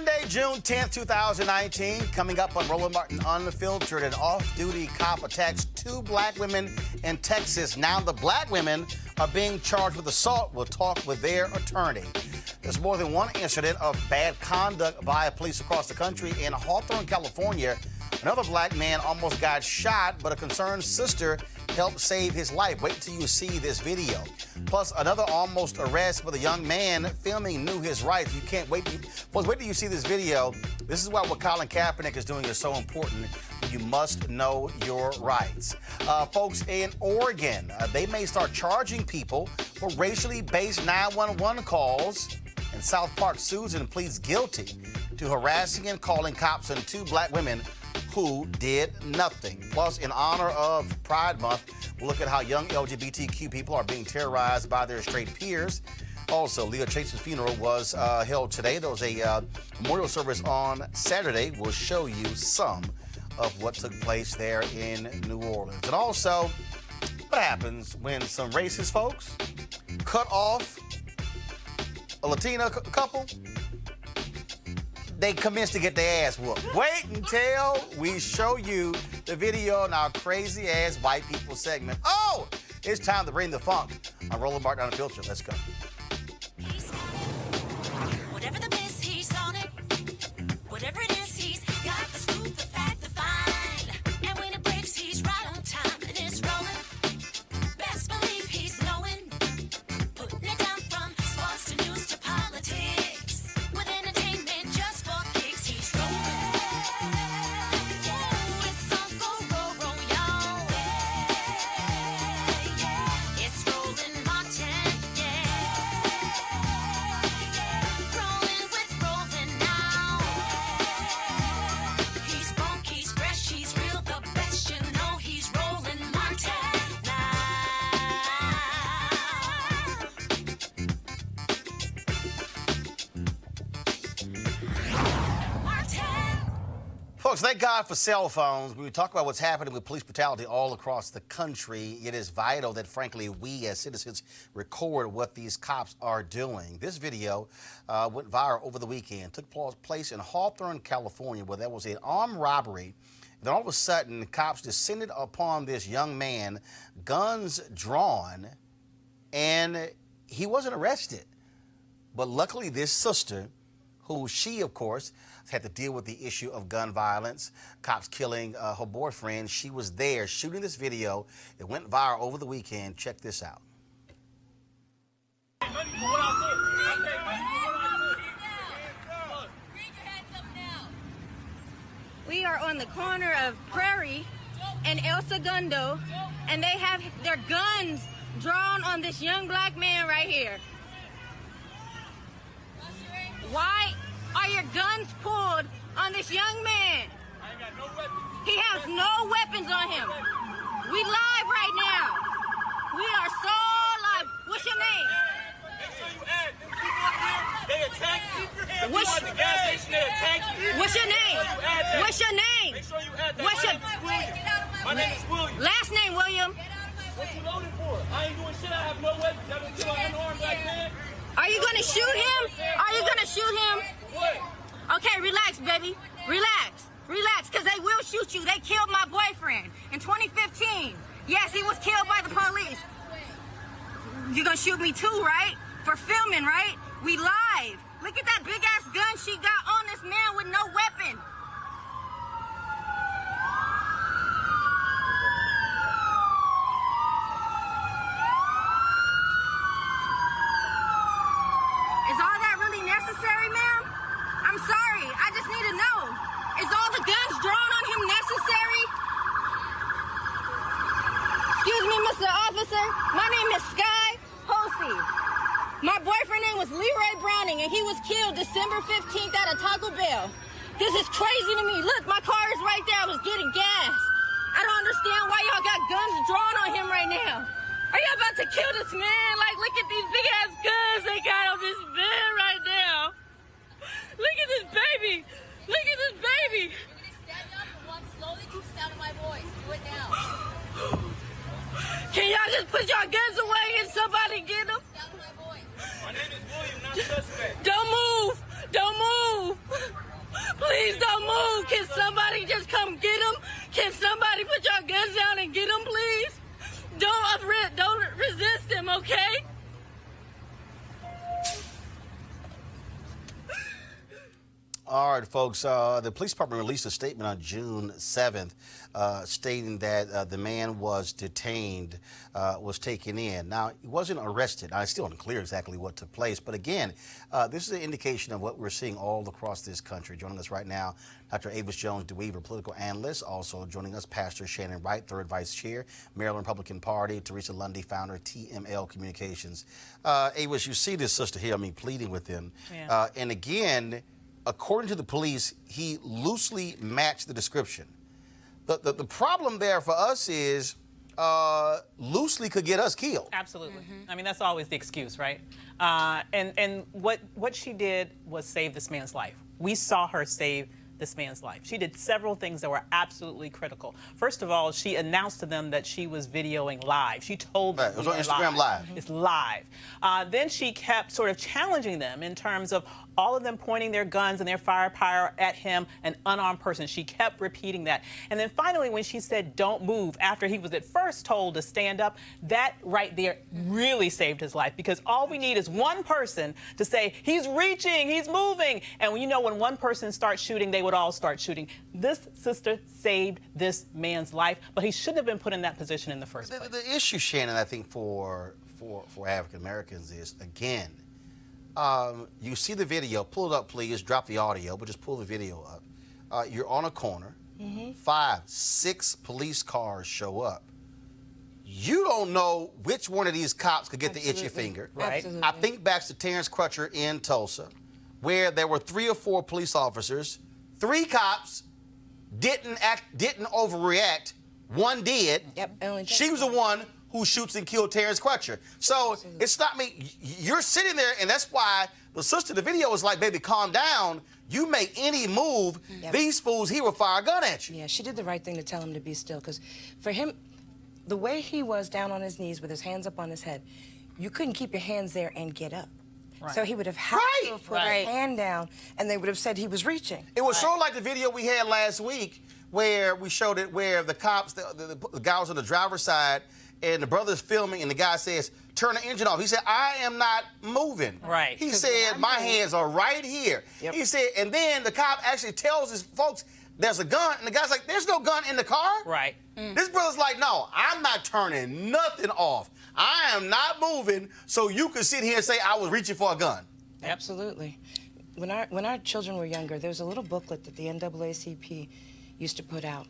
Monday, June 10th, 2019. Coming up on Roland Martin Unfiltered, an off-duty cop attacks 2 black women in Texas. Now the black women are being charged with assault. We'll talk with their attorney. There's more than one incident of bad conduct by police across the country. In Hawthorne, California, another black man almost got shot, but a concerned sister helped save his life. Wait till you see this video. Plus, another almost arrest with a young man filming knew his rights. You can't wait. Folks, wait till you see this video. This is why what Colin Kaepernick is doing is so important. You must know your rights. Folks, in Oregon, they may start charging people for racially based 911 calls. In South Park, Susan pleads guilty to harassing and calling cops on 2 black women who did nothing. Plus, in honor of Pride Month, we'll look at how young LGBTQ people are being terrorized by their straight peers. Also, Leah Chase's funeral was held today. There was a memorial service on Saturday. We'll show you some of what took place there in New Orleans. And also, what happens when some racist folks cut off a Latina couple? They commence to get their ass whooped. Wait until we show you the video in our crazy-ass white people segment. Oh, it's time to bring the funk on Roland Martin Unfiltered. Let's go. Whatever the miss, he's on it. Whatever it is, he's got the scoop, the fact, the find. And when it breaks, he's right on time and it's rolling. Best believe he's knowing. Putting it down from sports to news to politics. With entertainment just for kicks, he's rolling. It's Uncle Roll, y'all. It's Roland Martin, rolling with Roland now. He's funk, he's fresh, he's real, the best, you know he's Roland Martin now. Martin. Folks, thank God for cell phones. We talk about what's happening with police brutality all across the country. It is vital that, frankly, we as citizens record what these cops are doing. This video went viral over the weekend. Took place in Hawthorne, California, where there was an armed robbery. Then all of a sudden, cops descended upon this young man, guns drawn, and he wasn't arrested. But luckily, this sister, who she, of course, had to deal with the issue of gun violence, cops killing her boyfriend, she was there shooting this video. It went viral over the weekend. Check this out. We are on the corner of Prairie and El Segundo, and they have their guns drawn on this young black man right here. Why are your guns pulled on this young man? I ain't got no weapons. He has no weapons on him. We live right now. We are so live. What's your name? Make sure you add. Them people up here, they attack you. What's- At the gas station, they attack you. What's your name? Make sure you add that. What's your name? Make sure you add that. What's My your- name is William. My name is William. Last name, William. What you loaded for? I ain't doing shit. I have no weapons. Y'all gonna kill an unarmed black man? Are you gonna shoot him? Are you gonna shoot him? What? Okay, relax, baby. Relax. Relax, because they will shoot you. They killed my boyfriend in 2015. Yes, he was killed by the police. You're gonna shoot me too, right? For filming, right? We live. Look at that big ass gun she got on this man with no weapon. Is all that really necessary, ma'am? I'm sorry. I just need to know. Is all the guns drawn on him necessary? Excuse me, Mr. Officer. My name is Sky Hosey. My boyfriend name was Leroy Browning, and he was killed December 15th at a Taco Bell. This is crazy to me. Look, my car is right there. I was getting gas. I don't understand why y'all got guns drawn on him right now. Are y'all about to kill this man? Like, look at these big ass guns they got on this man right now. Look at this baby. Look at this baby. You're gonna stand up and walk slowly to the sound of my voice. Do it now. Can y'all just put your guns away and somebody get them? My name is William, not suspect. Don't move. Don't move. All right, folks. The police department released a statement on June 7th stating that the man was detained, was taken in. Now, he wasn't arrested. Now, it's still unclear exactly what took place. But again, this is an indication of what we're seeing all across this country. Joining us right now, Dr. Avis Jones-DeWeaver, political analyst. Also joining us, Pastor Shannon Wright, third vice chair, Maryland Republican Party. Teresa Lundy, founder, TML Communications. Avis, you see this sister here, pleading with him. Yeah. And again, according to the police, he loosely matched the description. The problem there for us is loosely could get us killed. Absolutely. I mean, that's always the excuse, right? And what she did was save this man's life. We saw her save this man's life. She did several things that were absolutely critical. First of all, she announced to them that she was videoing live. She told them it was on Instagram live. It's live. Then she kept sort of challenging them in terms of all of them pointing their guns and their firepower at him, an unarmed person. She kept repeating that. And then finally, when she said, "Don't move," after he was at first told to stand up, that right there really saved his life, because all we need is one person to say, "He's reaching, he's moving." And when when one person starts shooting, they would all start shooting. This sister saved this man's life, but he shouldn't have been put in that position in the first place. The issue, Shannon, I think for African Americans is, again, you see the video. Pull it up, please. Drop the audio, but just pull the video up. You're on a corner. 5, 6 police cars show up. You don't know which one of these cops could get the itchy finger. Right. Absolutely. I think back to Terrence Crutcher in Tulsa, where there were 3 or 4 police officers. 3 cops didn't overreact. 1 did. Yep, it only takes She was the one. one who shoots and killed Terrence Crutcher. So it's not me. You're sitting there, and that's why the sister in the video was like, "Baby, calm down. You make any move, these fools, he will fire a gun at you." Yeah, she did the right thing to tell him to be still, because for him, the way he was down on his knees with his hands up on his head, you couldn't keep your hands there and get up. Right. So he would have had Right. to have put his hand down, and they would have said he was reaching. It was sort of like the video we had last week where we showed it where the cops, the guy was on the driver's side, and the brother's filming, and the guy says, "Turn the engine off." He said, "I am not moving." Right. He said, "My hands are right here." Yep. He said, and then the cop actually tells his folks, "There's a gun," and the guy's like, "There's no gun in the car." Right. This brother's like, "No, I'm not turning nothing off. I am not moving, so you can sit here and say I was reaching for a gun." Absolutely. When our children were younger, there was a little booklet that the NAACP used to put out,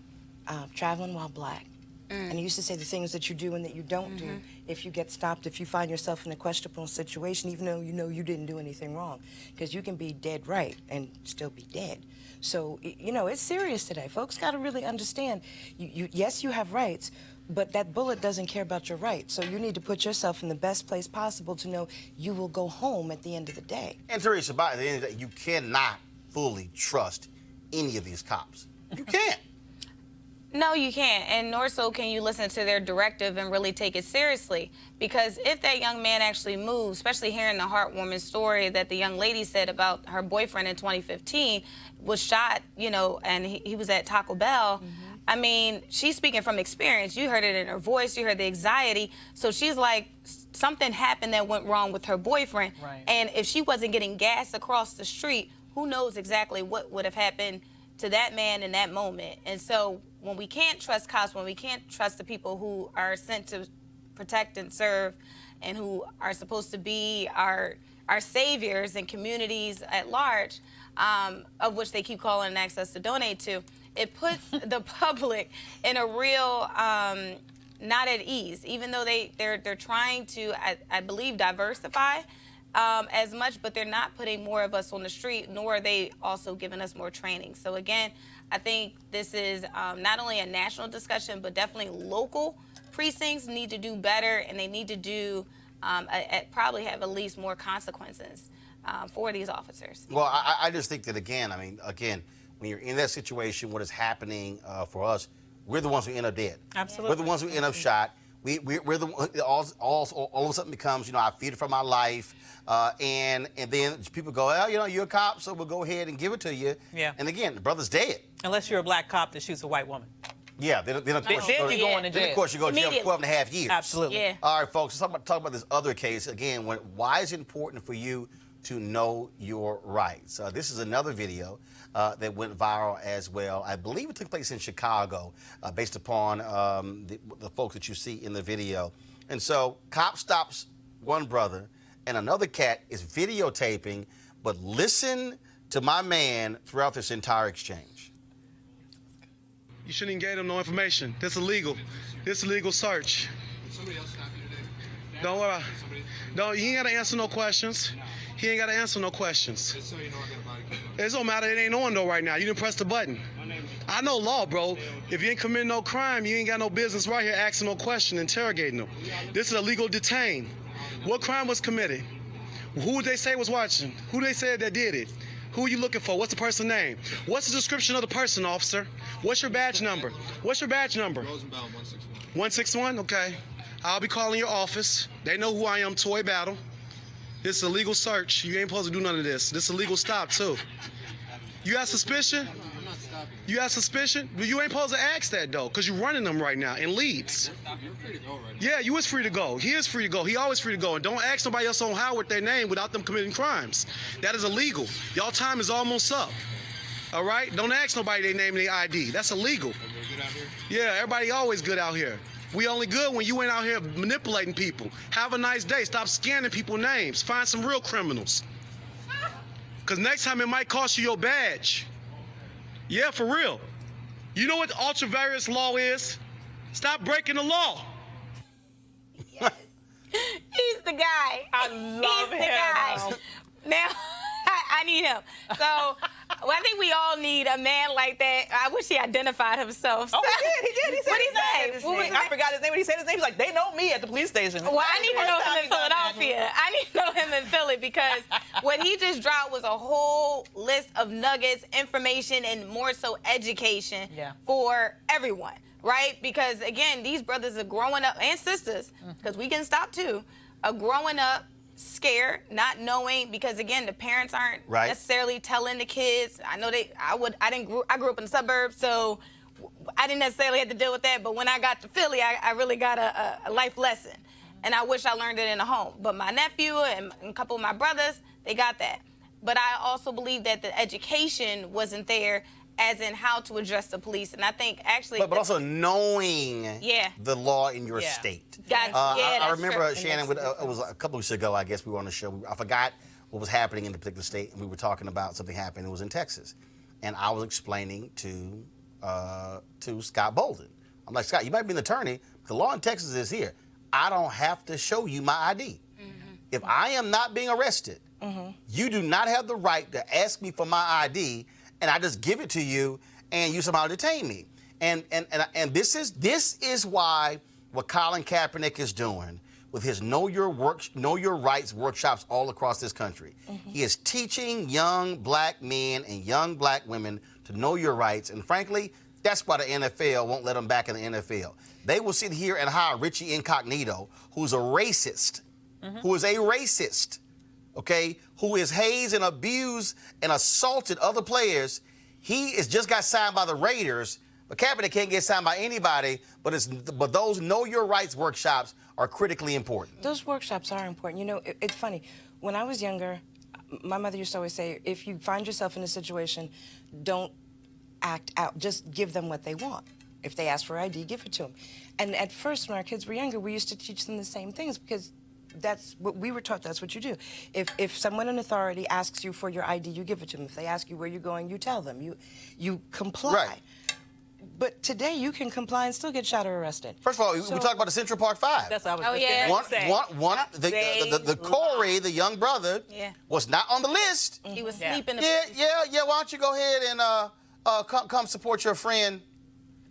Traveling While Black. And it used to say the things that you do and that you don't do if you get stopped, if you find yourself in a questionable situation, even though you know you didn't do anything wrong. Because you can be dead right and still be dead. So, it's serious today. Folks got to really understand, yes, you have rights, but that bullet doesn't care about your rights. So you need to put yourself in the best place possible to know you will go home at the end of the day. And Teresa, by the end of the day, you cannot fully trust any of these cops. You can't. No, you can't, and nor so can you listen to their directive and really take it seriously. Because if that young man actually moves, especially hearing the heartwarming story that the young lady said about her boyfriend in 2015 was shot, and he was at Taco Bell. I mean, she's speaking from experience. You heard it in her voice. You heard the anxiety. So she's like, something happened that went wrong with her boyfriend. Right. And if she wasn't getting gassed across the street, who knows exactly what would have happened to that man in that moment. And so when we can't trust cops, when we can't trust the people who are sent to protect and serve and who are supposed to be our saviors in communities at large, of which they keep calling and ask us to donate to, it puts the public in a real not at ease, even though they're trying to, I believe, diversify as much, but they're not putting more of us on the street, nor are they also giving us more training. So again, I think this is not only a national discussion, but definitely local precincts need to do better, and they need to do probably have at least more consequences for these officers. Well, I just think that, again, when you're in that situation, what is happening for us, we're the ones who end up dead. Absolutely. We're the ones who end up shot. We're the all of a sudden becomes, I feared for my life, and then people go, well, you're a cop, so we'll go ahead and give it to you. Yeah. And again, the brother's dead. Unless you're a black cop that shoots a white woman. Yeah. Then of course Then you go into Then of jail. course you go to jail for Immediately. 12 and a half years. Absolutely. Yeah. All right, folks. Let's talk about this other case again. Why is it important for you to know your rights. This is another video that went viral as well. I believe it took place in Chicago, based upon the folks that you see in the video. And so, cop stops one brother, and another cat is videotaping, but listen to my man throughout this entire exchange. You shouldn't engage them no information. That's illegal. This illegal search. Somebody else stopped you today. Don't worry. Don't. You ain't gotta answer no questions. He ain't gotta answer no questions. Just so you know, I got a body camera. It don't matter. It ain't on though right now. You didn't press the button. I know law, bro. If you ain't committing no crime, you ain't got no business right here asking no question, interrogating them. This is a legal detain. What crime was committed? Who would they say was watching? Who they said that did it? Who are you looking for? What's the person's name? What's the description of the person, officer? What's your badge number? What's your badge number? Rosenbaum 161. 161? Okay. I'll be calling your office. They know who I am, Toy Battle. This is a legal search. You ain't supposed to do none of this. This is a legal stop, too. You have suspicion? I'm not stopping. You have suspicion? But you ain't supposed to ask that, though, because you're running them right now in leads. You're free to go right now. Yeah, you is free to go. He is free to go. He always free to go. And don't ask somebody else on Howard their name without them committing crimes. That is illegal. Y'all time is almost up. All right? Don't ask nobody their name and their ID. That's illegal. Everybody good out here? Yeah, everybody always good out here. We only good when you ain't out here manipulating people. Have a nice day. Stop scanning people's names. Find some real criminals. Because next time it might cost you your badge. Yeah, for real. You know what the ultra-various law is? Stop breaking the law. He's the guy. I love He's him. the guy. Now, I need him. So, I think we all need a man like that. I wish he identified himself. Oh, he did. He said What'd he his name. say? What was his I name? forgot his name. When he said his name, he's like, they know me at the police station. Well, I need to know him in First time Philadelphia. I need to know him in Philly because what he just dropped was a whole list of nuggets, information, and more so education for everyone, right? Because, again, these brothers are growing up, and sisters, because we can stop too, are growing up scared, not knowing, because again, the parents aren't necessarily telling the kids. I know I grew up in the suburbs, so I didn't necessarily have to deal with that. But when I got to Philly, I really got a life lesson, and I wish I learned it in the home. But my nephew and a couple of my brothers, they got that. But I also believe that the education wasn't there, as in how to address the police. And I think actually... But also knowing the law in your state. I remember, Shannon, it was a couple weeks ago, I guess we were on the show. I forgot what was happening in the particular state, and we were talking about something happening. It was in Texas. And I was explaining to Scott Bolden. I'm like, Scott, you might be an attorney, but the law in Texas is here. I don't have to show you my ID. If I am not being arrested, you do not have the right to ask me for my ID, and I just give it to you, and you somehow detain me. And this is why what Colin Kaepernick is doing with his Know Your Rights workshops all across this country. He is teaching young black men and young black women to know your rights, and frankly, that's why the NFL won't let them back in the NFL. They will sit here and hire Richie Incognito, who's a racist, okay, who has hazed and abused and assaulted other players. He is just got signed by the Raiders, but Kaepernick can't get signed by anybody. But those Know Your Rights workshops are critically important. Those workshops are important. You know, it's funny. When I was younger, my mother used to always say, if you find yourself in a situation, don't act out. Just give them what they want. If they ask for ID, give it to them. And at first, when our kids were younger, we used to teach them the same things because that's what we were taught. That's what you do. If someone in authority asks you for your ID, you give it to them. If they ask you where you're going, you tell them. You comply. Right. But today you can comply and still get shot or arrested. First of all, we talk about the Central Park Five. That's what I was the Corey, the young brother, was not on the list. He was sleeping. Why don't you go ahead and come support your friend?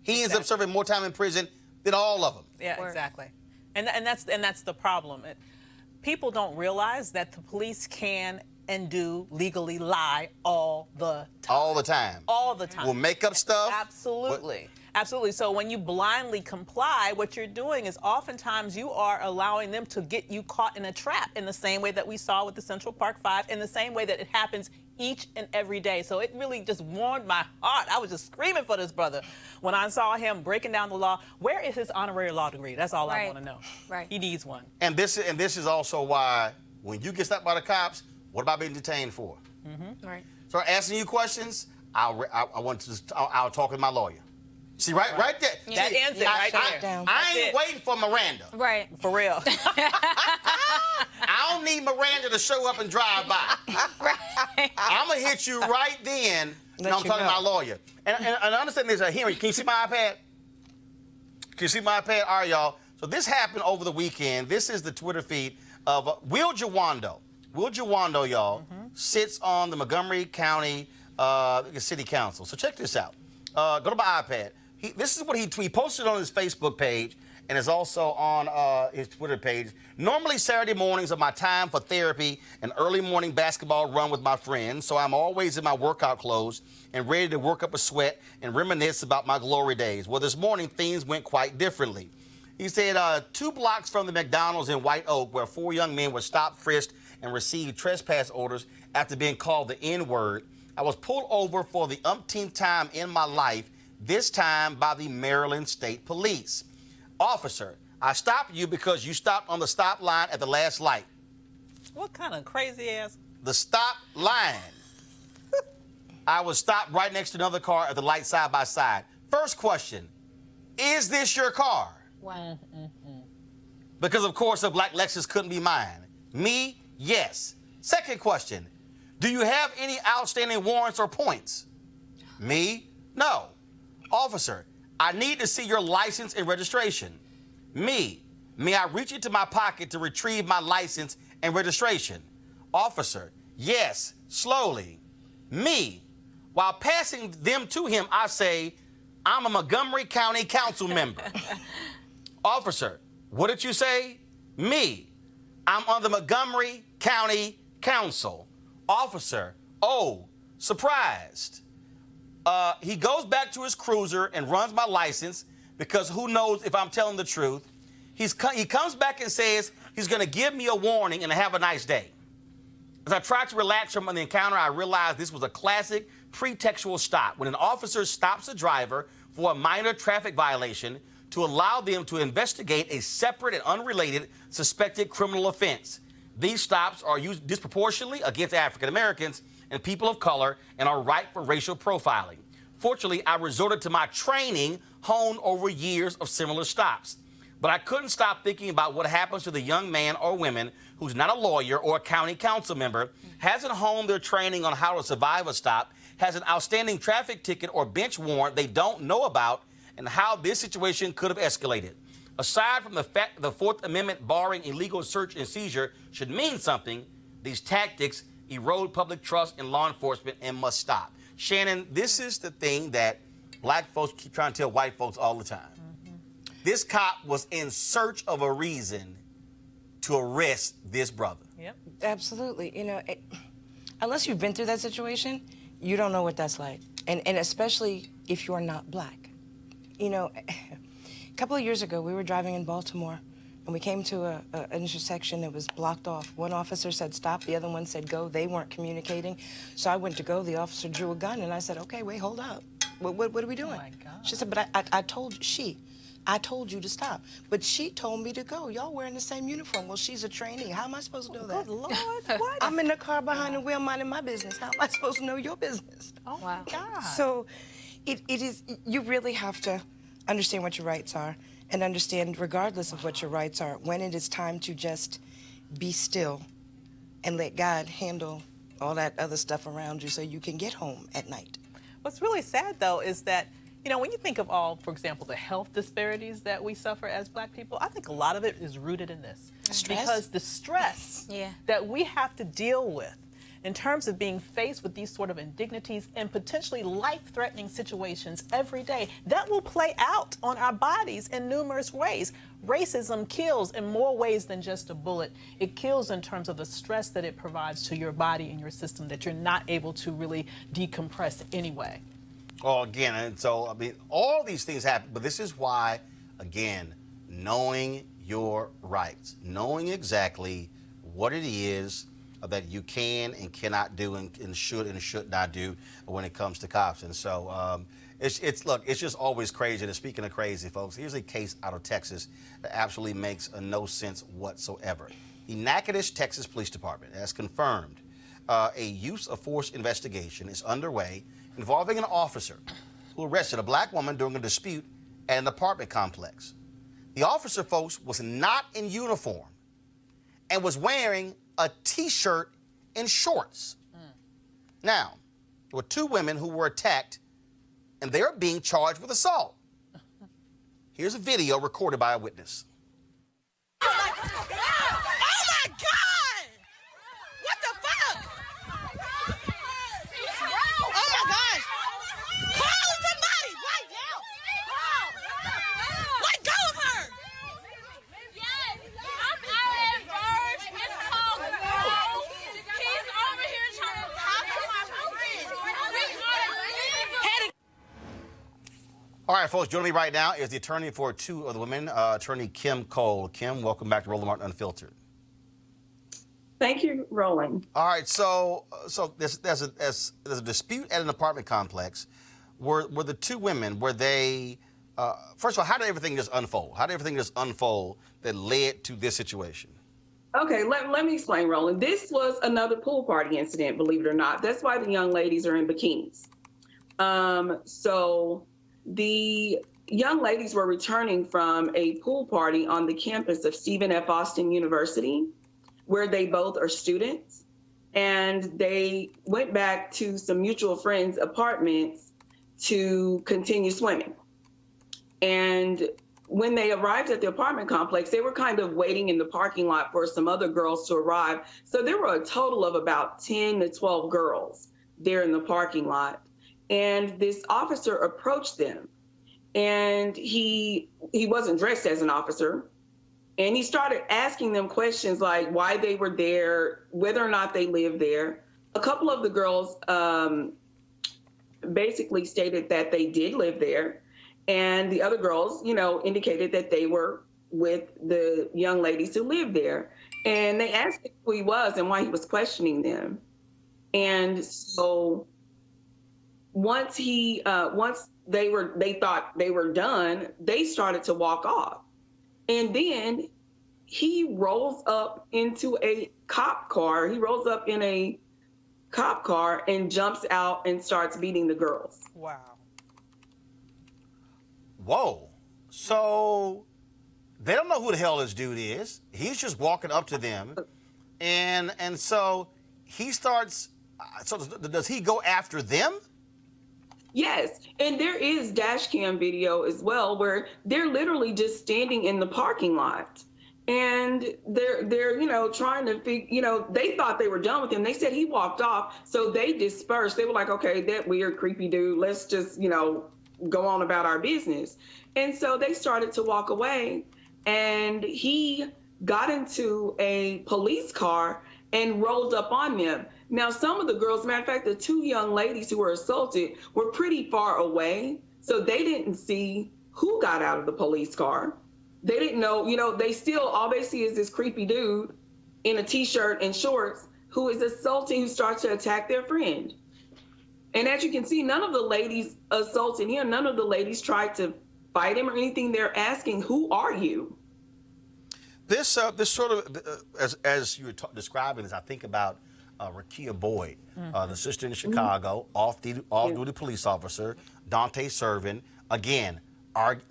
He ends up serving more time in prison than all of them. Yeah, exactly. And that's the problem. People don't realize that the police can and do legally lie all the time. All the time. All the time. We'll make up stuff. Absolutely. Absolutely. So when you blindly comply, what you're doing is oftentimes you are allowing them to get you caught in a trap in the same way that we saw with the Central Park Five, in the same way that it happens each and every day. So it really just warmed my heart. I was just screaming for this brother when I saw him breaking down the law. Where is his honorary law degree? That's all I want to know. Right. He needs one. And this is also why when you get stopped by the cops, What am I being detained for? Right. Start asking you questions. I'll talk with my lawyer. See, right there. Yeah. See, That ends it right there. Down. I That's ain't it. waiting for Miranda. Right. For real. I don't need Miranda to show up and drive by. Right. I'm gonna hit you right then. Let I'm you talking know. to my lawyer. And I understand there's a hearing. Can you see my iPad? Can you see my iPad? All right, y'all. So this happened over the weekend. This is the Twitter feed of Will Jawando. Will Jawando, y'all, sits on the Montgomery County City Council. So check this out. Go to my iPad. This is what he posted on his Facebook page, and it's also on his Twitter page. Normally, Saturday mornings are my time for therapy and early morning basketball run with my friends, so I'm always in my workout clothes and ready to work up a sweat and reminisce about my glory days. Well, this morning, things went quite differently. He said 2 blocks from the McDonald's in White Oak, where 4 young men were stopped, frisked, and received trespass orders after being called the N-word, I was pulled over for the umpteenth time in my life, this time by the Maryland State Police. Officer, I stopped you because you stopped on the stop line at the last light. What kind of crazy ass? The stop line. I was stopped right next to another car at the light side by side. First question, is this your car? Wow. Because, of course, a black Lexus couldn't be mine. Me, yes. Second question, do you have any outstanding warrants or points? Me, no. Officer, I need to see your license and registration. Me, may I reach into my pocket to retrieve my license and registration? Officer, yes, slowly. Me, while passing them to him, I say, I'm a Montgomery County Council member. Officer, what did you say? Me, I'm on the Montgomery County Council. Officer, oh, surprised. He goes back to his cruiser and runs my license because who knows if I'm telling the truth. He comes back and says he's going to give me a warning and have a nice day. As I tried to relax from the encounter, I realized this was a classic pretextual stop. When an officer stops a driver for a minor traffic violation to allow them to investigate a separate and unrelated suspected criminal offense. These stops are used disproportionately against African Americans and people of color and are ripe for racial profiling. Fortunately, I resorted to my training honed over years of similar stops. But I couldn't stop thinking about what happens to the young man or woman who's not a lawyer or a county council member, hasn't honed their training on how to survive a stop, has an outstanding traffic ticket or bench warrant they don't know about, and how this situation could have escalated. Aside from the fact the Fourth Amendment barring illegal search and seizure should mean something, these tactics erode public trust in law enforcement and must stop. Shannon, this is the thing that black folks keep trying to tell white folks all the time. This cop was in search of a reason to arrest this brother. Yep. Absolutely. You know, unless you've been through that situation, you don't know what that's like. And especially if you're not black. You know, a couple of years ago, we were driving in Baltimore, and we came to an intersection that was blocked off. One officer said stop, the other one said go. They weren't communicating. So I went to go. The officer drew a gun, and I said, okay, wait, hold up. What are we doing? Oh, my God. She said, but I told you to stop. But she told me to go. Y'all wearing the same uniform. Well, she's a trainee. How am I supposed to know that? Good Lord, what? I'm in the car behind the wheel minding my business. How am I supposed to know your business? Oh, Wow. my God. So it is, you really have to understand what your rights are and understand, regardless of what your rights are, when it is time to just be still and let God handle all that other stuff around you so you can get home at night. What's really sad, though, is that, you know, when you think of all, for example, the health disparities that we suffer as black people, I think a lot of it is rooted in this. Stress? Because the stress Yeah. that we have to deal with in terms of being faced with these sort of indignities and potentially life-threatening situations every day, that will play out on our bodies in numerous ways. Racism kills in more ways than just a bullet. It kills in terms of the stress that it provides to your body and your system that you're not able to really decompress anyway. Oh, again, and so, I mean, all these things happen, but this is why, again, knowing your rights, knowing exactly what it is that you can and cannot do and should not do when it comes to cops. And so look, it's just always crazy. And speaking of crazy, folks, here's a case out of Texas that absolutely makes no sense whatsoever. The Natchitoches, Texas Police Department has confirmed a use of force investigation is underway involving an officer who arrested a black woman during a dispute at an apartment complex. The officer, folks, was not in uniform and was wearing a T-shirt and shorts. Now, there were two women who were attacked, and they're being charged with assault. Here's a video recorded by a witness. Oh my God! What the fuck? Oh my gosh! Call somebody right now! Let go of her! Yes, I'm out at Verge. It's called Grow. He's over here trying to talk to my friend. We are leaving. All right, folks, joining me right now is the attorney for two of the women, attorney Kim Cole. Kim, welcome back to Roland Martin Unfiltered. Thank you, Roland. All right, so there's a dispute at an apartment complex. Were the two women, were they, first of all, how did everything just unfold? How did everything just unfold that led to this situation? Okay, let me explain, Roland. This was another pool party incident, believe it or not. That's why the young ladies are in bikinis. So the young ladies were returning from a pool party on the campus of Stephen F. Austin University, where they both are students. And they went back to some mutual friends' apartments to continue swimming. And when they arrived at the apartment complex, they were kind of waiting in the parking lot for some other girls to arrive. So there were a total of about 10 to 12 girls there in the parking lot. And this officer approached them, and he wasn't dressed as an officer. And he started asking them questions like why they were there, whether or not they lived there. A couple of the girls basically stated that they did live there. And the other girls, indicated that they were with the young ladies who lived there. And they asked him who he was and why he was questioning them. And so once they thought they were done, they started to walk off. And then he rolls up into a cop car. He rolls up in a cop car and jumps out and starts beating the girls. Wow. Whoa. So they don't know who the hell this dude is. He's just walking up to them. And so he starts, so does he go after them? Yes, and there is dash cam video as well where they're literally just standing in the parking lot, and they're trying to figure, they thought they were done with him. They said he walked off, so they dispersed. They were like, okay, that weird, creepy dude, let's just, go on about our business. And so they started to walk away, and he got into a police car and rolled up on them. Now, some of the girls, matter of fact, the two young ladies who were assaulted were pretty far away, so they didn't see who got out of the police car. They didn't know, all they see is this creepy dude in a T-shirt and shorts who is assaulting, who starts to attack their friend. And as you can see, none of the ladies assaulted him. None of the ladies tried to fight him or anything. They're asking, who are you? This sort of, as you were describing this, I think about Rakia Boyd, the sister in Chicago, off-duty police officer, Dante Servin. Again,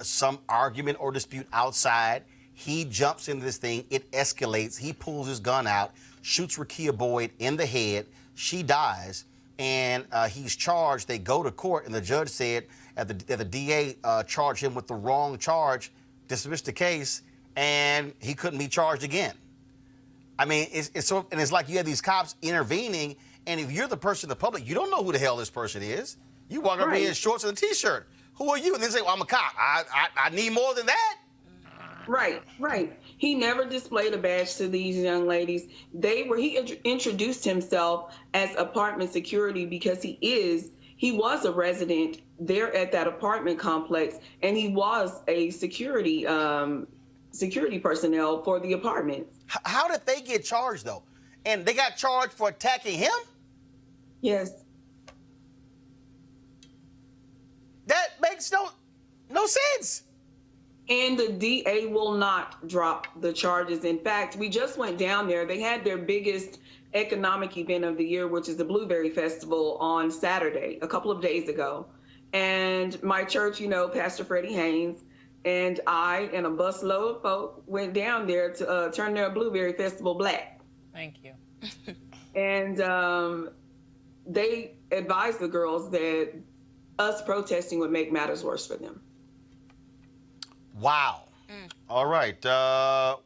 some argument or dispute outside. He jumps into this thing. It escalates. He pulls his gun out, shoots Rakia Boyd in the head. She dies, and he's charged. They go to court, and the judge said that the DA charged him with the wrong charge, dismissed the case, and he couldn't be charged again. I mean, it's like you have these cops intervening, and if you're the person in the public, you don't know who the hell this person is. You walk up here in shorts and a T-shirt. Who are you? And they say, well, I'm a cop. I need more than that. Right. He never displayed a badge to these young ladies. He introduced himself as apartment security because he was a resident there at that apartment complex, and he was a security personnel for the apartment. How did they get charged, though? And they got charged for attacking him? Yes. That makes no sense. And the DA will not drop the charges. In fact, we just went down there. They had their biggest economic event of the year, which is the Blueberry Festival, on Saturday, a couple of days ago. And my church, Pastor Freddie Haynes, and I and a busload of folk went down there to turn their Blueberry Festival black. Thank you. And they advised the girls that us protesting would make matters worse for them. Wow. All right.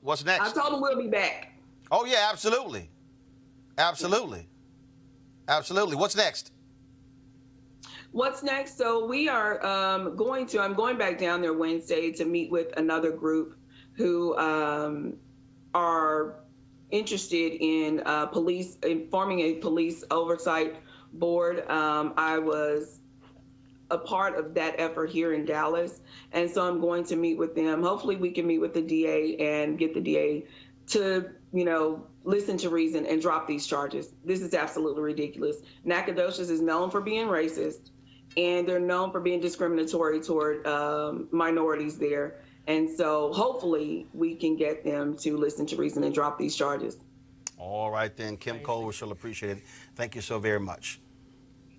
What's next? I told them we'll be back. Oh, yeah, absolutely. Absolutely. Absolutely. What's next? What's next? So we are I'm going back down there Wednesday to meet with another group who are interested in forming a police oversight board. I was a part of that effort here in Dallas, and so I'm going to meet with them. Hopefully we can meet with the DA and get the DA to, listen to reason and drop these charges. This is absolutely ridiculous. Nacogdoches is known for being racist, and they're known for being discriminatory toward minorities there. And so hopefully we can get them to listen to reason and drop these charges. All right, then. Kim Cole, we shall appreciate it. Thank you so very much.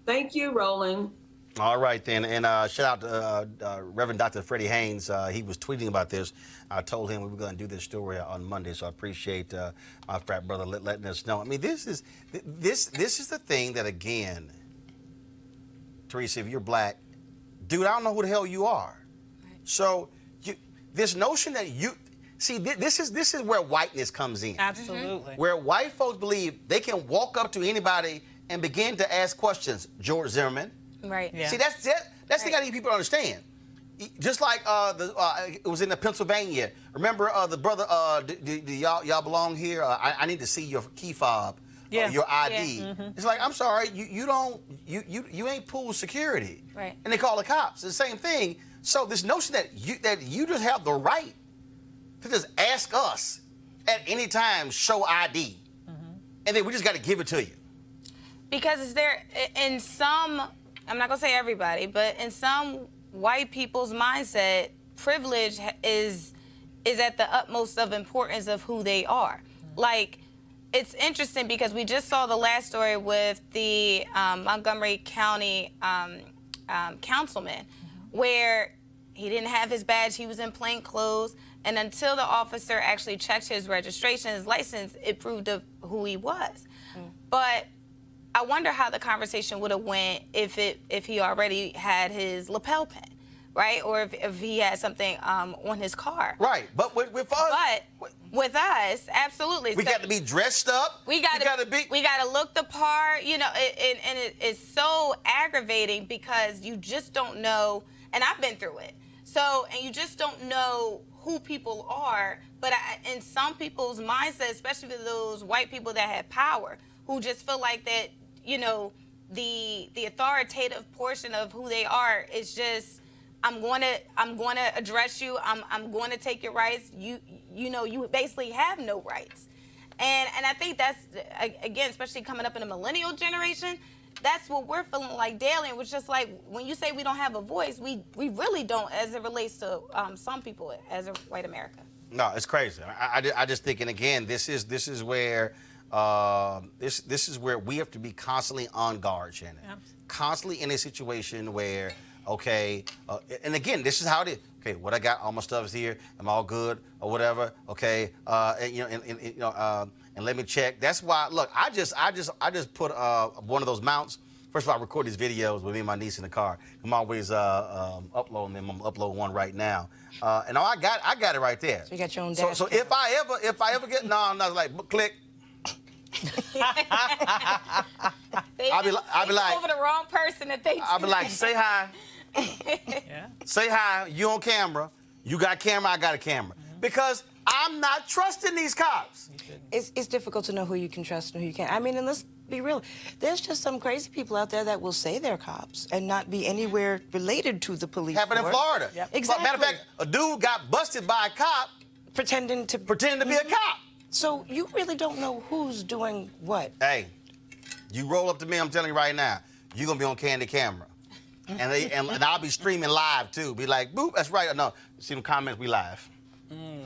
Thank you, Roland. All right, then. And shout out to Reverend Dr. Freddie Haynes. He was tweeting about this. I told him we were going to do this story on Monday, so I appreciate my frat brother letting us know. I mean, this is the thing that, again, Teresa, if you're black, dude, I don't know who the hell you are. Right. So this notion that this is where whiteness comes in. Absolutely. Where white folks believe they can walk up to anybody and begin to ask questions. George Zimmerman. Right. Yeah. See, that's the thing I need people to understand. Just like it was in the Pennsylvania. Remember the brother? Do y'all belong here? I need to see your key fob. Yeah. Your ID. Yeah. Mm-hmm. It's like, I'm sorry, you ain't pool security. Right. And they call the cops. It's the same thing. So this notion that you just have the right to just ask us at any time, show ID, and then we just got to give it to you. Because it's there in some, I'm not gonna say everybody, but in some white people's mindset, privilege is at the utmost of importance of who they are. Like, it's interesting because we just saw the last story with the Montgomery County councilman, where he didn't have his badge, he was in plain clothes, and until the officer actually checked his registration, his license, it proved of who he was. But I wonder how the conversation would have went if he already had his lapel pin, right? Or if he had something on his car. Right, but with us. But with us, absolutely. We got to be dressed up. We got to look the part, and it's so aggravating because you just don't know, and I've been through it. So, and you just don't know who people are, but in some people's mindset, especially for those white people that have power, who just feel like that, the authoritative portion of who they are is just, I'm going to address you. I'm going to take your rights. You basically have no rights. And I think that's, again, especially coming up in a millennial generation, that's what we're feeling like daily. And it's just like, when you say we don't have a voice, we really don't, as it relates to some people as a white America. No, it's crazy. I just think, and again, this is where this is where we have to be constantly on guard, Shannon. Yeah. Constantly in a situation where, okay, and again, this is how it is. Okay, what I got, all my stuff is here. I'm all good or whatever. Okay, and let me check. That's why. Look, I just put one of those mounts. First of all, I record these videos with me and my niece in the car. I'm always uploading them. I'm uploading one right now. And I got it right there. So you got your own dash. So if I ever get I'm not like click. I'll be like over the wrong person that they. I'll be like, say hi. Yeah. Say hi. You on camera? You got camera? I got a camera. Because I'm not trusting these cops. It's difficult to know who you can trust and who you can't. I mean, and let's be real. There's just some crazy people out there that will say they're cops and not be anywhere related to the police. Happened in Florida. Yep. Exactly. Matter of fact, a dude got busted by a cop pretending to be a cop. So you really don't know who's doing what. Hey, you roll up to me, I'm telling you right now, you're going to be on candid camera. and I'll be streaming live too. Be like, boop, that's right. No, see them comments, we live.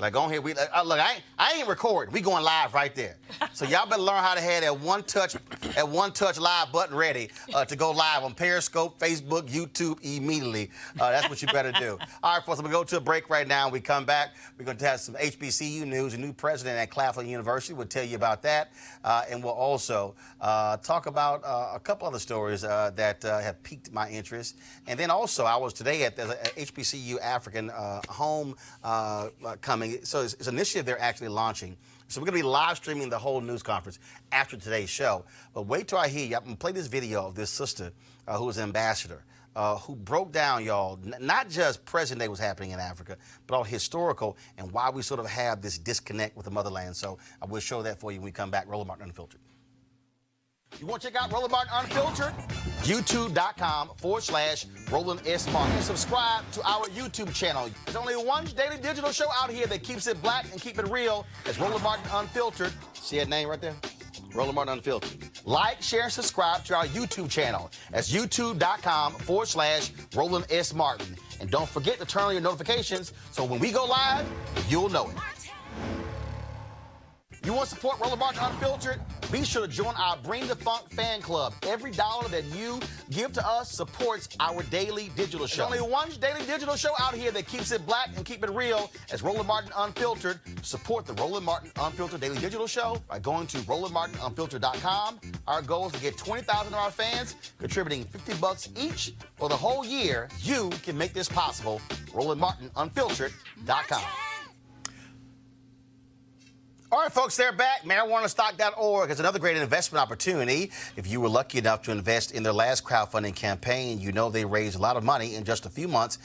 Like, go ahead. Look, I ain't recording. We going live right there. So y'all better learn how to have that one touch live button ready to go live on Periscope, Facebook, YouTube immediately. That's what you better do. All right, folks, I'm gonna go to a break right now. When we come back, we're gonna have some HBCU news. A new president at Claflin University. We'll tell you about that, and we'll also talk about a couple other stories that have piqued my interest. And then also, I was today at the HBCU African home. Coming. So it's an initiative they're actually launching. So we're going to be live streaming the whole news conference after today's show. But wait till I hear you. I'm going to play this video of this sister who was an ambassador who broke down, y'all, not just present day was happening in Africa, but all historical and why we sort of have this disconnect with the motherland. So I will show that for you when we come back. Roland Martin Unfiltered. You want to check out Roland Martin Unfiltered? YouTube.com/Roland S. Martin. Subscribe to our YouTube channel. There's only one daily digital show out here that keeps it black and keep it real. It's Roland Martin Unfiltered. See that name right there? Roland Martin Unfiltered. Like, share, and subscribe to our YouTube channel. That's YouTube.com/Roland S. Martin. And don't forget to turn on your notifications so when we go live, you'll know it. You want to support Roland Martin Unfiltered? Be sure to join our Bring the Funk fan club. Every dollar that you give to us supports our daily digital show. There's only one daily digital show out here that keeps it black and keep it real. It's Roland Martin Unfiltered. Support the Roland Martin Unfiltered daily digital show by going to RolandMartinUnfiltered.com. Our goal is to get 20,000 of our fans contributing $50 each for the whole year. You can make this possible. RolandMartinUnfiltered.com. All right, folks, they're back. MarijuanaStock.org is another great investment opportunity. If you were lucky enough to invest in their last crowdfunding campaign, you know they raised a lot of money in just a few months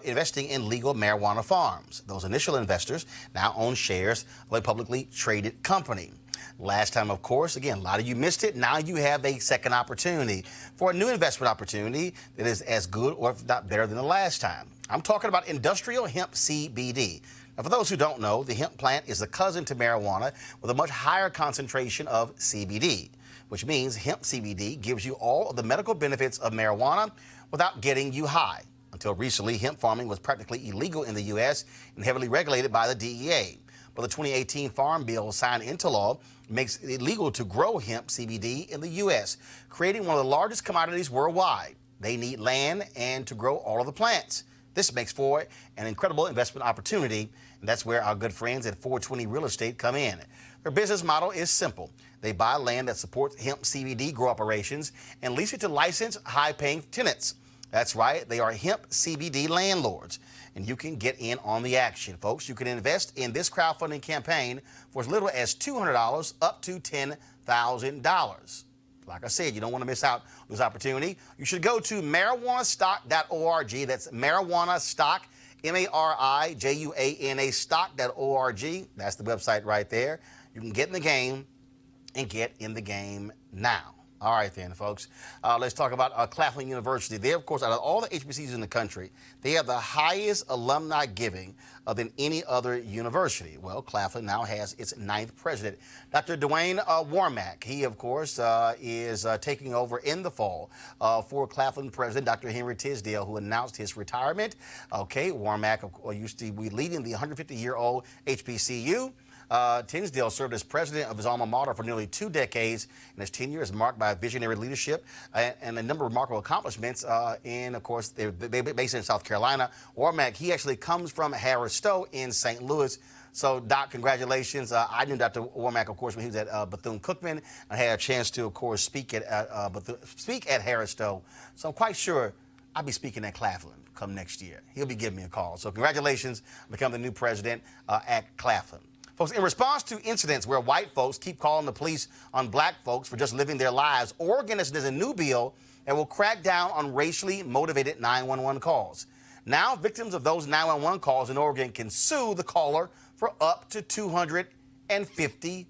investing in legal marijuana farms. Those initial investors now own shares of a publicly traded company. Last time, of course, again, a lot of you missed it. Now you have a second opportunity for a new investment opportunity that is as good or if not better than the last time. I'm talking about industrial hemp CBD. Now, for those who don't know, the hemp plant is a cousin to marijuana with a much higher concentration of CBD, which means hemp CBD gives you all of the medical benefits of marijuana without getting you high. Until recently, hemp farming was practically illegal in the U.S. and heavily regulated by the DEA. But the 2018 Farm Bill signed into law makes it illegal to grow hemp CBD in the U.S., creating one of the largest commodities worldwide. They need land and to grow all of the plants. This makes for an incredible investment opportunity, and that's where our good friends at 420 Real Estate come in. Their business model is simple. They buy land that supports hemp CBD grow operations and lease it to licensed, high-paying tenants. That's right, they are hemp CBD landlords, and you can get in on the action, folks. You can invest in this crowdfunding campaign for as little as $200 up to $10,000. Like I said, you don't want to miss out on this opportunity. You should go to marijuanastock.org. That's marijuanastock, MARIJUANA stock.org. That's the website right there. You can get in the game and get in the game now. All right, then, folks. Let's talk about Claflin University. They, of course, out of all the HBCUs in the country, they have the highest alumni giving than any other university. Well, Claflin now has its 9th president, Dr. Dwayne Warmack. He, of course, is taking over in the fall for Claflin president, Dr. Henry Tisdale, who announced his retirement. Okay, Warmack used to be leading the 150-year-old HBCU. Tinsdale served as president of his alma mater for nearly 2 decades, and his tenure is marked by visionary leadership and a number of remarkable accomplishments. And, of course, they're based in South Carolina. Warmack, he actually comes from Harris Stowe in St. Louis. So, Doc, congratulations. I knew Dr. Warmack, of course, when he was at Bethune-Cookman. I had a chance to, of course, speak at Harris Stowe. So I'm quite sure I'll be speaking at Claflin come next year. He'll be giving me a call. So congratulations on becoming the new president at Claflin. Folks, in response to incidents where white folks keep calling the police on black folks for just living their lives, Oregon has a new bill that will crack down on racially motivated 911 calls. Now, victims of those 911 calls in Oregon can sue the caller for up to $250.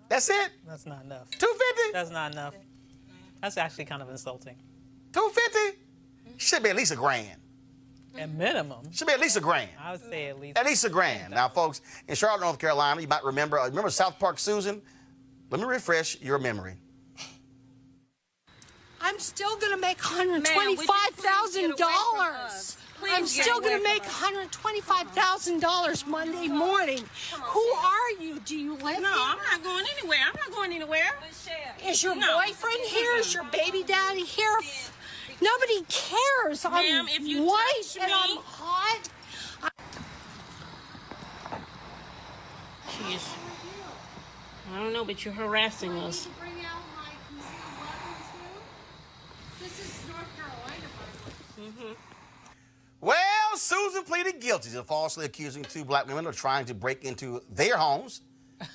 That's it? That's not enough. $250? That's not enough. That's actually kind of insulting. $250? Should be at least $1,000. At minimum. Should be at least $1,000. I would say at least. At least $1,000. Now, folks, in Charlotte, North Carolina, you might remember South Park Susan? Let me refresh your memory. I'm I'm still going to make $125,000. I'm still going to make $125,000 Monday morning. Who are you? Do you live here? No, I'm not going anywhere. I'm not going anywhere. Is your boyfriend here? Is your baby daddy here? Nobody cares. I'm Ma'am, if you white touch and me- I'm hot. Jeez. I don't know, but you're harassing us. This is North Carolina, by the way. Well, Susan pleaded guilty to falsely accusing two black women of trying to break into their homes.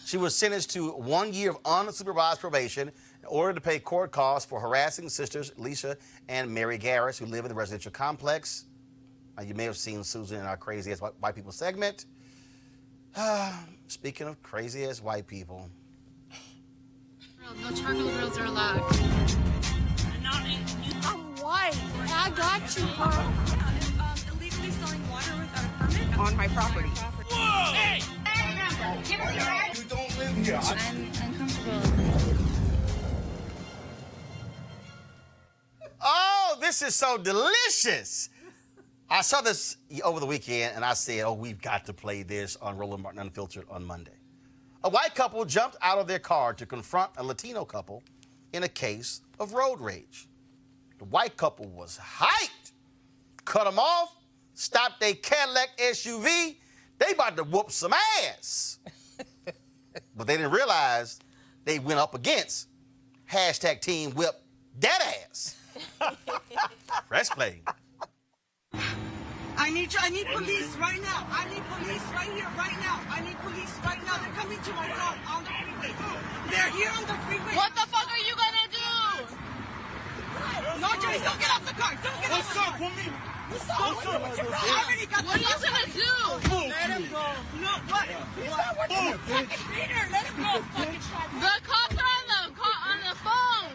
She was sentenced to 1 year of unsupervised probation in order to pay court costs for harassing sisters Leisha and Mary Garris, who live in the residential complex. You may have seen Susan in our Crazy Ass White People segment. Speaking of crazy ass white people. No charcoal grills are allowed. I'm white. I got you, Carl. Illegally selling water without a permit On my property. You don't live here. I'm uncomfortable. Oh, this is so delicious. I saw this over the weekend, and I said, oh, we've got to play this on Roland Martin Unfiltered on Monday. A white couple jumped out of their car to confront a Latino couple in a case of road rage. The white couple was hyped, cut them off, stopped their Cadillac SUV. They about to whoop some ass. But they didn't realize they went up against #Team Whip that ass. Press play. I need police right now. I need police right here, right now. I need police right now. They're coming to my car on the freeway. They're here on the freeway. What the fuck are you gonna do? No, James, don't get off the car. Don't get off the car. What's up? What's up? What's your problem? I already got What are you gonna do? Let him go. No, what? He's not working with fucking Peter. Let him go. Fucking shot. The cops are on the phone.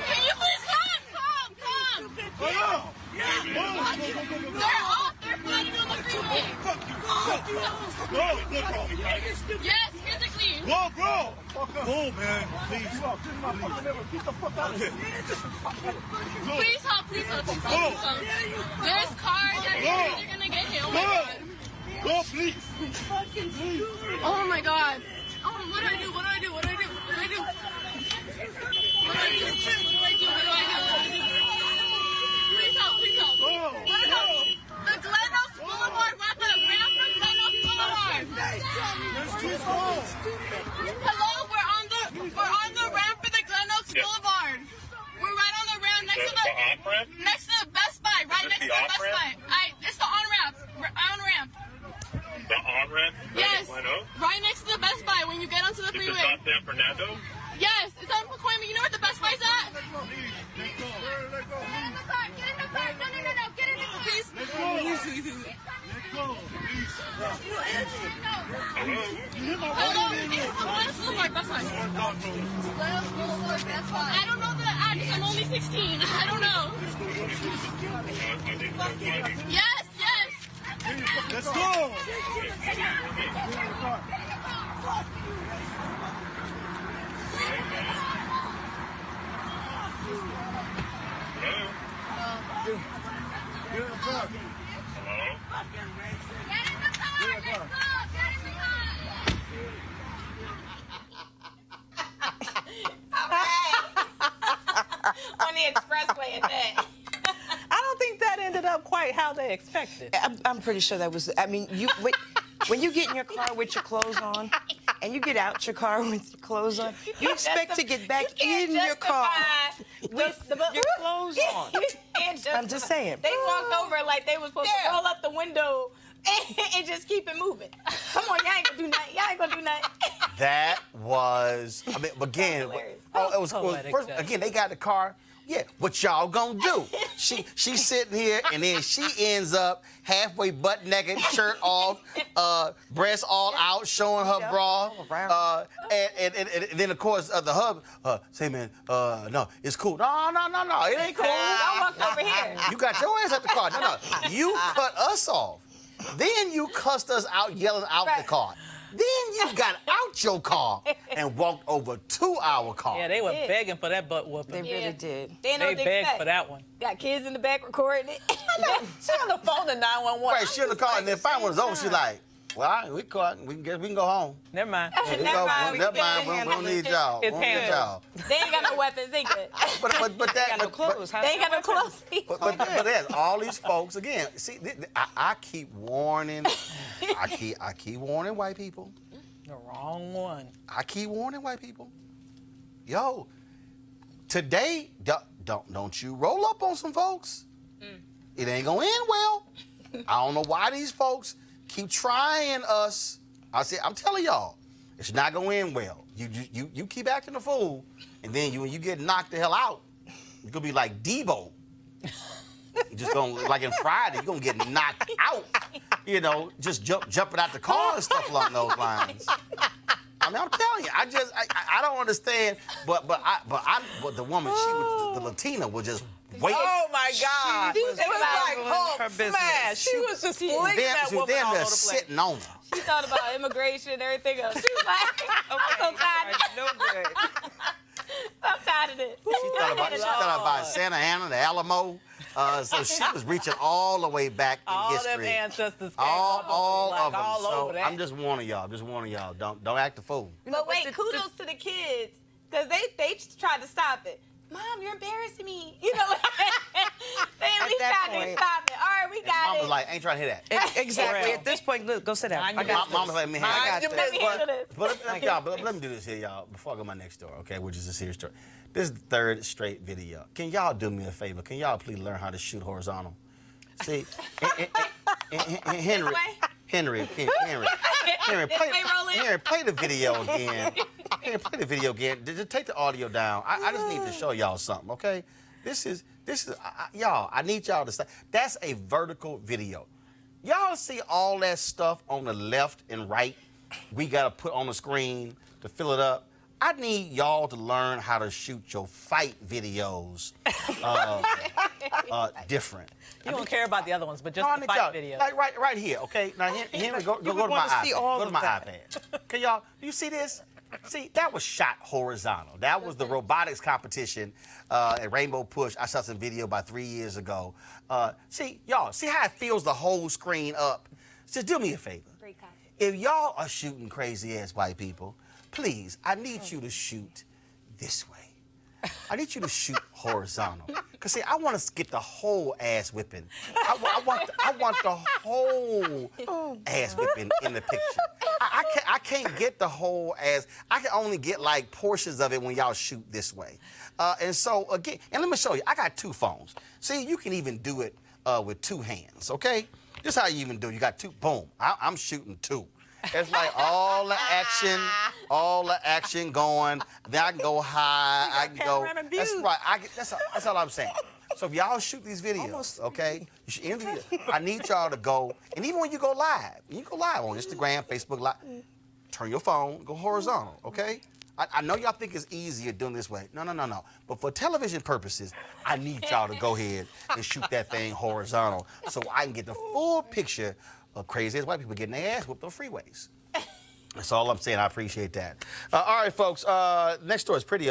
Can you please come? They're off. They're fighting on the freeway. Yes, physically. Go, bro! Go, man. Please. Please help. Please help. There's cars that are gonna get hit. Oh my god. Go, please. Oh my god. Oh, what do I do? What do I do? What do I do? What do I do? What do I do? What do I do? What do I do? Please help. Please help. What help? The Glen Oaks Boulevard. We're at the ramp from Glen Oaks Boulevard. Hello, we're on the ramp for the Glen Oaks Boulevard. We're right on the ramp next to the Best Buy. Right next to the Best Buy. It's the on ramp. On ramp. The on-ramp? Yes. Right next to the Best Buy when you get onto the freeway. Is it not San Fernando? Yes, it's on McCoyman. You know where the Best Buy's at? Get in the car. Get in the car. No. Get in the car. Please. Let's go. Hello. It's Boulevard. Best Buy. I don't know the address. I'm only 16. I don't know. Yes. Let's go. On the expressway at that. I don't think that ended up quite how they expected. I'm pretty sure that was. I mean, when you get in your car with your clothes on, and you get out your car with your clothes on, you expect to get back in your car with your clothes on. I'm just saying. They walked over like they were supposed to roll up the window and just keep it moving. Come on, y'all ain't gonna do nothing. Y'all ain't gonna do nothing. That was, I mean, again, it was first, again, they got the car. Yeah, what y'all gonna do? She's sitting here, and then she ends up halfway butt naked, shirt off, breasts all out, showing her bra. And then, of course, the hub say, man, no, it's cool. No, it ain't cool. I walked over here. You got your ass at the car. No, you cut us off. Then you cussed us out, yelling out the car. Then you got out your car and walked over to our car. Yeah, they were begging for that butt whooping. They really did. They know They what they begged expect. for that one. Got kids in the back recording it. She on the phone to 911. Right, she in the car, and then finally when it's over, she's like, well, all right, we caught. We can go home. Never mind. We Never go, mind, we never can mind. We don't need y'all. We It's don't need handled. y'all. They ain't got no weapons. They good. But that. Got no clothes. They ain't got no clothes. But there's all these folks again. See, I keep warning. I keep warning white people. The wrong one. I keep warning white people. Yo, today don't you roll up on some folks. It ain't gonna end well. I don't know why these folks keep trying us. I'm telling y'all, it's not gonna end well. You keep acting a fool, and then when you get knocked the hell out, you're gonna be like Debo. You just gonna, like in Friday, you're gonna get knocked out. You know, just jumping out the car and stuff along those lines. I mean, I'm telling you, I don't understand. But the woman, the Latina, was just wait. Oh my God! She was like doing Hulk her business. smash. She was just flinging that woman Damn, all they're over the place. sitting on her. She thought about immigration and everything else. She was like, I'm so tired. No good. I'm tired of this. She thought about Santa Ana, the Alamo. So she was reaching all the way back in All history. them ancestors came all like, of them. all So over that. I'm just warning y'all. Don't act a fool. But wait, kudos to the kids, because they tried to stop it. Mom, you're embarrassing me. You know, they at least that tried to point. stop it. All right, we got Mama's it. like, ain't trying to hear that. Exactly. At this point, look, go sit down. I got this. Mama's like, me I got this. this. Let me handle this. But let me do this here, y'all, before I go to my next story, okay, which is a serious story. This is the third straight video. Can y'all do me a favor? Can y'all please learn how to shoot horizontal? See, Henry, play the video again. Henry, play the video again. Just take the audio down. I just need to show y'all something, okay? This is y'all. I need y'all to stop. That's a vertical video. Y'all see all that stuff on the left and right we got to put on the screen to fill it up? I need y'all to learn how to shoot your fight videos different. You don't care about the other ones, but just No, I the need fight y'all- video. Like right here, okay? Now, Henry, go to my wanna see iPad. all Go to of my that. iPad. Okay, y'all, do you see this? See, that was shot horizontal. That was the robotics competition at Rainbow Push. I saw some video about 3 years ago. See, y'all, see how it fills the whole screen up? Just do me a favor. Great content. If y'all are shooting crazy-ass white people, please, I need you to shoot this way. I need you to shoot horizontal. Because, see, I want to get the whole ass whipping. I want the whole ass whipping in the picture. I can't get the whole ass. I can only get, like, portions of it when y'all shoot this way. And so, again, and let me show you. I got two phones. See, you can even do it with two hands, okay? This is how you even do it. You got two. Boom. I'm shooting two. It's like all the action going. Then I can go high. I can go. panoramic That's views. right. That's all I'm saying. So if y'all shoot these videos, okay, you should end the video. I need y'all to go, and even when you go live, you can go live on Instagram, Facebook Live. Turn your phone, go horizontal, okay? I know y'all think it's easier doing this way. No. But for television purposes, I need y'all to go ahead and shoot that thing horizontal so I can get the full picture of crazy-ass white people getting their ass whooped on freeways. That's all I'm saying. I appreciate that. All right, folks. Next story is pretty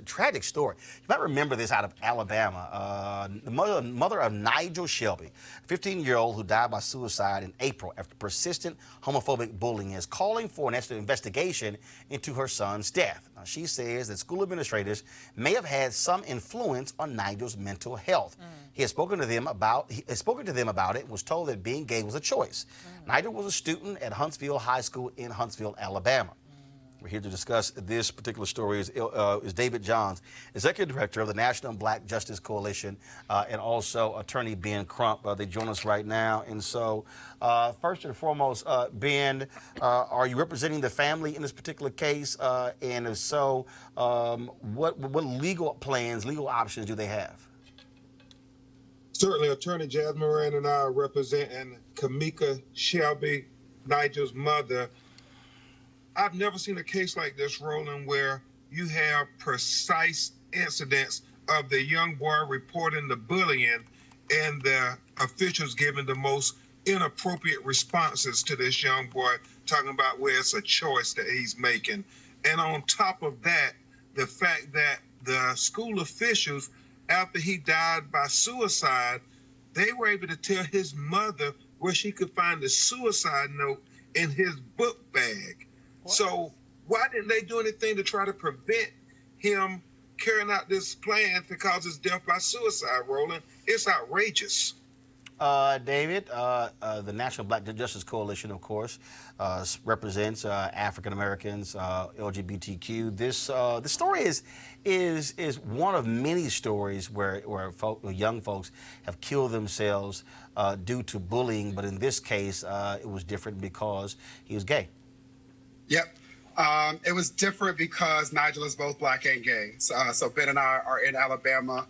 tragic story. You might remember this out of Alabama. The mother of Nigel Shelby, a 15-year-old who died by suicide in April after persistent homophobic bullying, is calling for an investigation into her son's death. Now, she says that school administrators may have had some influence on Nigel's mental health. He has spoken to them about it and was told that being gay was a choice. Nigel was a student at Huntsville High School in Huntsville, Alabama. We're here to discuss this particular story is David Johns, Executive Director of the National Black Justice Coalition, and also Attorney Ben Crump. They join us right now. And so, first and foremost, Ben, are you representing the family in this particular case? And if so, what legal plans, legal options do they have? Certainly, Attorney Jasmine Moran and I are representing Kamika Shelby, Nigel's mother. I've never seen a case like this, Roland, where you have precise incidents of the young boy reporting the bullying and the officials giving the most inappropriate responses to this young boy, talking about where it's a choice that he's making. And on top of that, the fact that the school officials, after he died by suicide, they were able to tell his mother where she could find the suicide note in his book bag. What? So why didn't they do anything to try to prevent him carrying out this plan to cause his death by suicide, Roland? It's outrageous. David, the National Black Justice Coalition, of course, represents African Americans, LGBTQ. This story is one of many stories where young folks have killed themselves due to bullying, but in this case, it was different because he was gay. Yep. It was different because Nigel is both black and gay. So Ben and I are in Alabama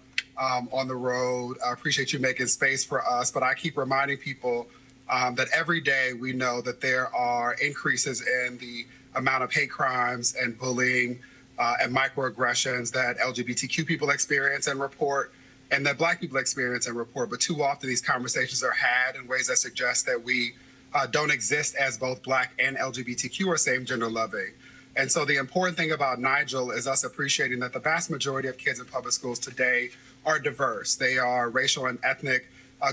on the road. I appreciate you making space for us, but I keep reminding people that every day we know that there are increases in the amount of hate crimes and bullying and microaggressions that LGBTQ people experience and report, and that black people experience and report. But too often these conversations are had in ways that suggest that we don't exist as both black and LGBTQ or same gender loving. And so the important thing about Nigel is us appreciating that the vast majority of kids in public schools today are diverse. They are racial and ethnic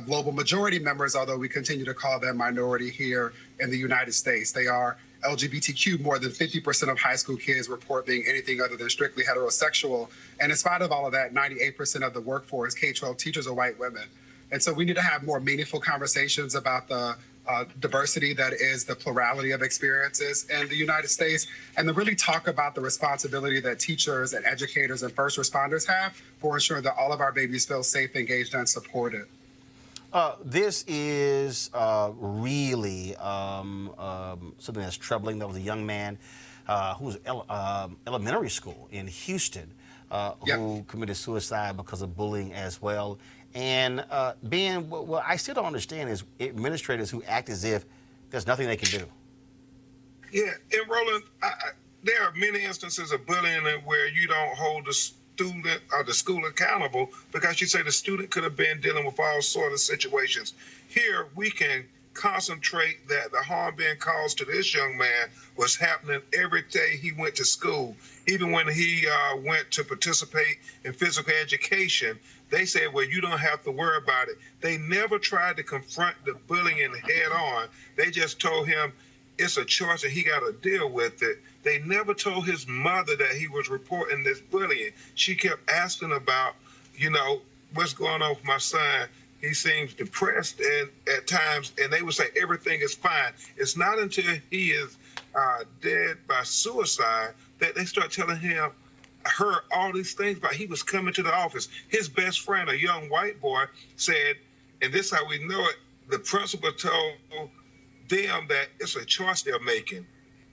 global majority members, although we continue to call them minority here in the United States. They are LGBTQ. More than 50% of high school kids report being anything other than strictly heterosexual. And in spite of all of that, 98% of the workforce, K-12 teachers, are white women. And so we need to have more meaningful conversations about the diversity that is the plurality of experiences in the United States, and to really talk about the responsibility that teachers and educators and first responders have for ensuring that all of our babies feel safe, engaged, and supported. This is really something that's troubling. There was a young man who was elementary school in Houston who committed suicide because of bullying as well. And Ben, what I still don't understand is administrators who act as if there's nothing they can do. Yeah, and Roland, there are many instances of bullying where you don't hold the student or the school accountable because you say the student could have been dealing with all sorts of situations. Here, we can concentrate that the harm being caused to this young man was happening every day he went to school. Even when he went to participate in physical education, they said, well, you don't have to worry about it. They never tried to confront the bullying head on. They just told him it's a choice and he got to deal with it. They never told his mother that he was reporting this bullying. She kept asking about, you know, what's going on with my son. He seems depressed and at times, and they would say everything is fine. It's not until he is dead by suicide that they start telling her all these things about he was coming to the office. His best friend, a young white boy, said, and this is how we know it, the principal told them that it's a choice they're making.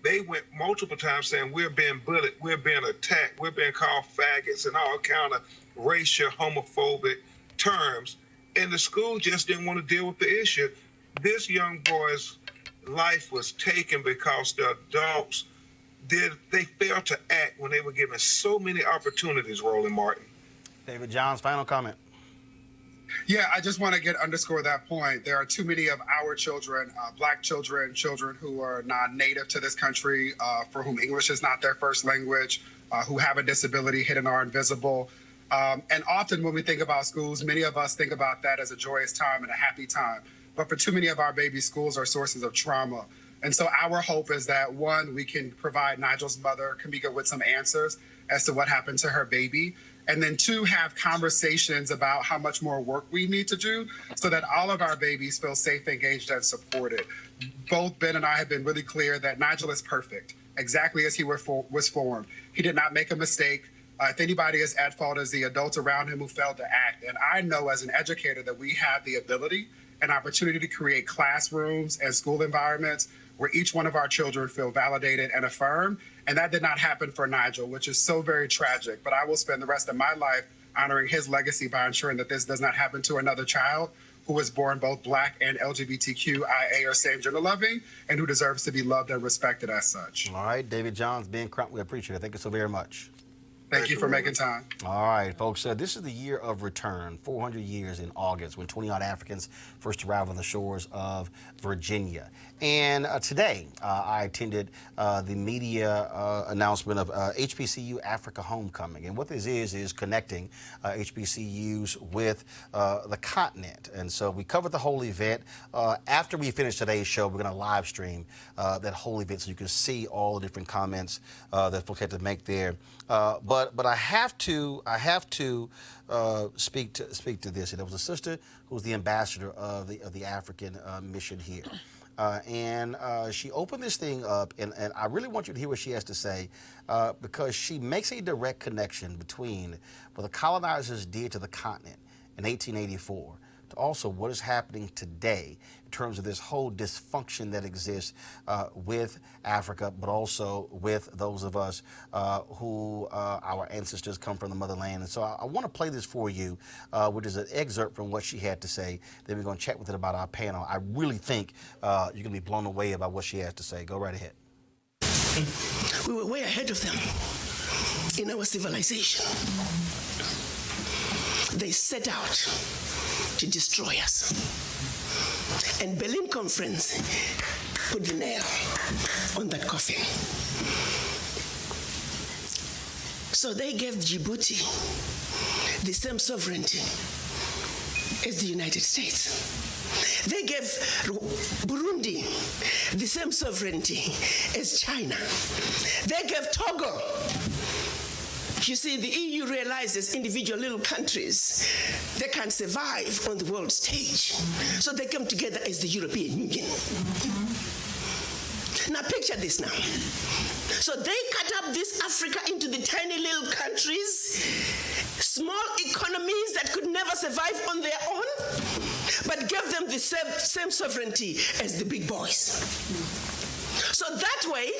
They went multiple times saying we're being bullied, we're being attacked, we're being called faggots and all kind of racial, homophobic terms. And the school just didn't want to deal with the issue. This young boy's life was taken because the adults they failed to act when they were given so many opportunities, Roland Martin. David Johns, final comment. Yeah, I just want to underscore that point. There are too many of our children, black children, children who are not native to this country, for whom English is not their first language, who have a disability, hidden or invisible. And often when we think about schools, many of us think about that as a joyous time and a happy time. But for too many of our babies, schools are sources of trauma. And so our hope is that, one, we can provide Nigel's mother, Kamika, with some answers as to what happened to her baby. And then, two, have conversations about how much more work we need to do so that all of our babies feel safe, engaged, and supported. Both Ben and I have been really clear that Nigel is perfect, exactly as he was formed. He did not make a mistake. If anybody is at fault, it's the adults around him who failed to act. And I know as an educator that we have the ability and opportunity to create classrooms and school environments where each one of our children feel validated and affirmed. And that did not happen for Nigel, which is so very tragic. But I will spend the rest of my life honoring his legacy by ensuring that this does not happen to another child who was born both black and LGBTQIA or same gender loving and who deserves to be loved and respected as such. All right, David Johns, Ben Crump, we appreciate it. Thank you so very much. Thank you for making time. All right, folks. This is the year of return, 400 years in August, when 20-odd Africans first arrived on the shores of Virginia. And today, I attended the media announcement of HBCU Africa Homecoming. And what this is connecting HBCUs with the continent. And so we covered the whole event. After we finish today's show, we're going to live stream that whole event so you can see all the different comments that folks had to make there. But I have to speak to this. And there was a sister who was the ambassador of the African mission here. And she opened this thing up, and I really want you to hear what she has to say, because she makes a direct connection between what the colonizers did to the continent in 1884 to also what is happening today in terms of this whole dysfunction that exists with Africa, but also with those of us who our ancestors come from the motherland. And so I want to play this for you, which is an excerpt from what she had to say. Then we're going to chat with it about our panel. I really think you're going to be blown away about what she has to say. Go right ahead. We were way ahead of them in our civilization. They set out to destroy us. And Berlin Conference put the nail on that coffin. So they gave Djibouti the same sovereignty as the United States. They gave Burundi the same sovereignty as China. They gave Togo. You see, the EU realizes individual little countries, they can't survive on the world stage. So they come together as the European Union. Now picture this now. So they cut up this Africa into the tiny little countries, small economies that could never survive on their own, but gave them the same sovereignty as the big boys. So that way,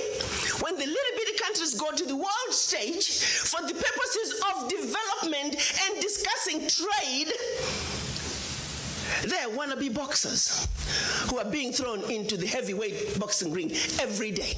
when the little bitty countries go to the world stage for the purposes of development and discussing trade, they're wannabe boxers who are being thrown into the heavyweight boxing ring every day.